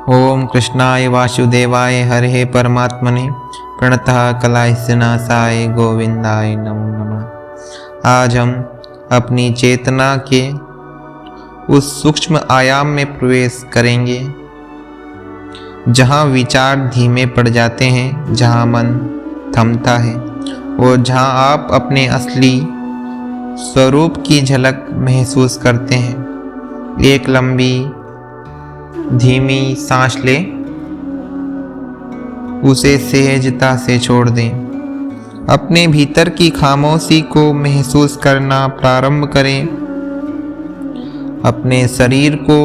ओम कृष्णाय वासुदेवाय हरे परमात्मने प्रणतः कलानाशाय गोविंदाय नमो नमः। आज हम अपनी चेतना के उस सूक्ष्म आयाम में प्रवेश करेंगे जहाँ विचार धीमे पड़ जाते हैं, जहाँ मन थमता है और जहाँ आप अपने असली स्वरूप की झलक महसूस करते हैं। एक लंबी धीमी सांस लें, उसे सहजता से छोड़ दें। अपने भीतर की खामोशी को महसूस करना प्रारंभ करें। अपने शरीर को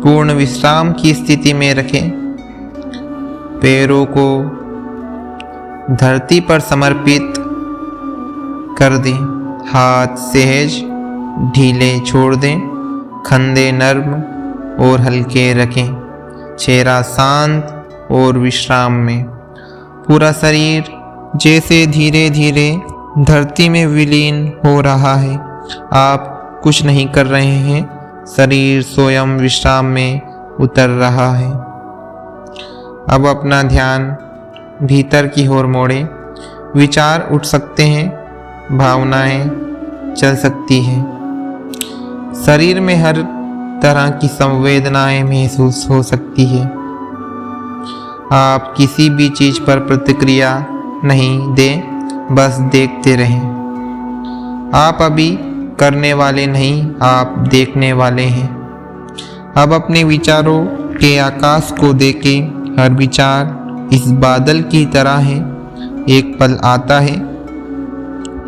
पूर्ण विश्राम की स्थिति में रखें। पैरों को धरती पर समर्पित कर दें। हाथ सहज ढीले छोड़ दें। कंधे नर्म और हल्के रखें। चेहरा शांत और विश्राम में। पूरा शरीर जैसे धीरे धीरे धरती में विलीन हो रहा है। आप कुछ नहीं कर रहे हैं, शरीर स्वयं विश्राम में उतर रहा है। अब अपना ध्यान भीतर की ओर मोड़ें। विचार उठ सकते हैं, भावनाएं चल सकती हैं। शरीर में हर तरह की संवेदनाएं महसूस हो सकती है। आप किसी भी चीज पर प्रतिक्रिया नहीं दें, बस देखते रहें। आप अभी करने वाले नहीं, आप देखने वाले हैं। अब अपने विचारों के आकाश को देखें। हर विचार इस बादल की तरह है, एक पल आता है,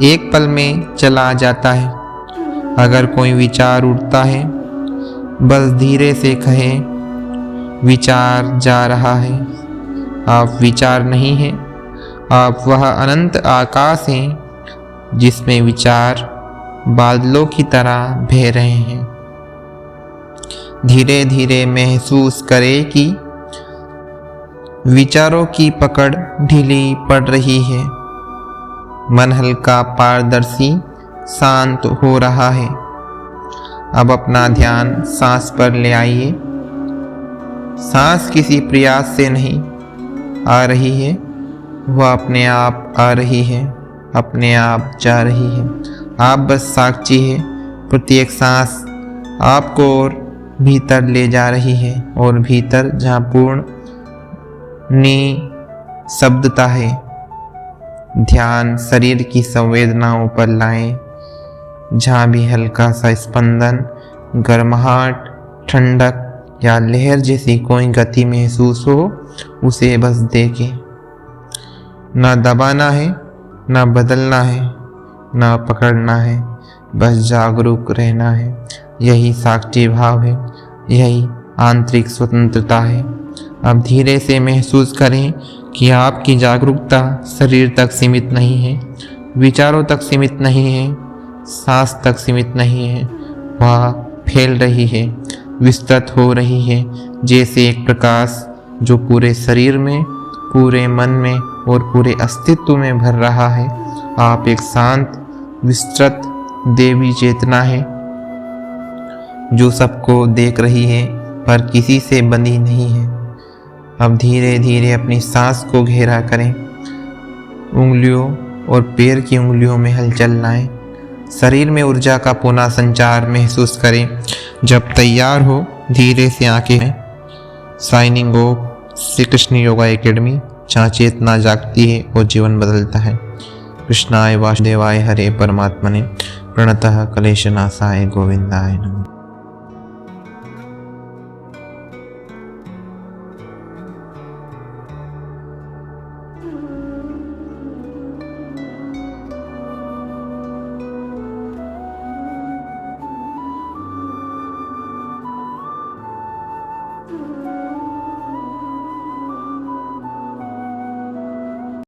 एक पल में चला जाता है। अगर कोई विचार उठता है, बस धीरे से कहें, विचार जा रहा है। आप विचार नहीं हैं, आप वह अनंत आकाश हैं जिसमें विचार बादलों की तरह बह रहे हैं। धीरे धीरे महसूस करें कि विचारों की पकड़ ढीली पड़ रही है। मन हल्का, पारदर्शी, शांत हो रहा है। अब अपना ध्यान सांस पर ले आइए। सांस किसी प्रयास से नहीं आ रही है, वह अपने आप आ रही है, अपने आप जा रही है। आप बस साक्षी है। प्रत्येक सांस आपको और भीतर ले जा रही है, और भीतर जहाँ पूर्ण निःशब्दता है। ध्यान शरीर की संवेदनाओं पर लाएं। जहाँ भी हल्का सा स्पंदन, गर्माहट, ठंडक या लहर जैसी कोई गति महसूस हो, उसे बस देखें। ना दबाना है, ना बदलना है, ना पकड़ना है, बस जागरूक रहना है। यही साक्षी भाव है, यही आंतरिक स्वतंत्रता है। अब धीरे से महसूस करें कि आपकी जागरूकता शरीर तक सीमित नहीं है, विचारों तक सीमित नहीं है, सांस तक सीमित नहीं है। वह फैल रही है, विस्तृत हो रही है, जैसे एक प्रकाश जो पूरे शरीर में, पूरे मन में और पूरे अस्तित्व में भर रहा है। आप एक शांत, विस्तृत देवी चेतना है जो सबको देख रही है, पर किसी से बंधी नहीं है। अब धीरे धीरे अपनी सांस को गहरा करें। उंगलियों और पैर की उंगलियों में हलचल लाएं। शरीर में ऊर्जा का पुनः संचार महसूस करें। जब तैयार हो, धीरे से आंखें। Signing off Shri Krishna yoga academy, जहाँ चेतना जागती है और जीवन बदलता है। कृष्णाय वासुदेवाय हरे परमात्मने प्रणतः क्लेशनाशाय गोविंदाय नमः।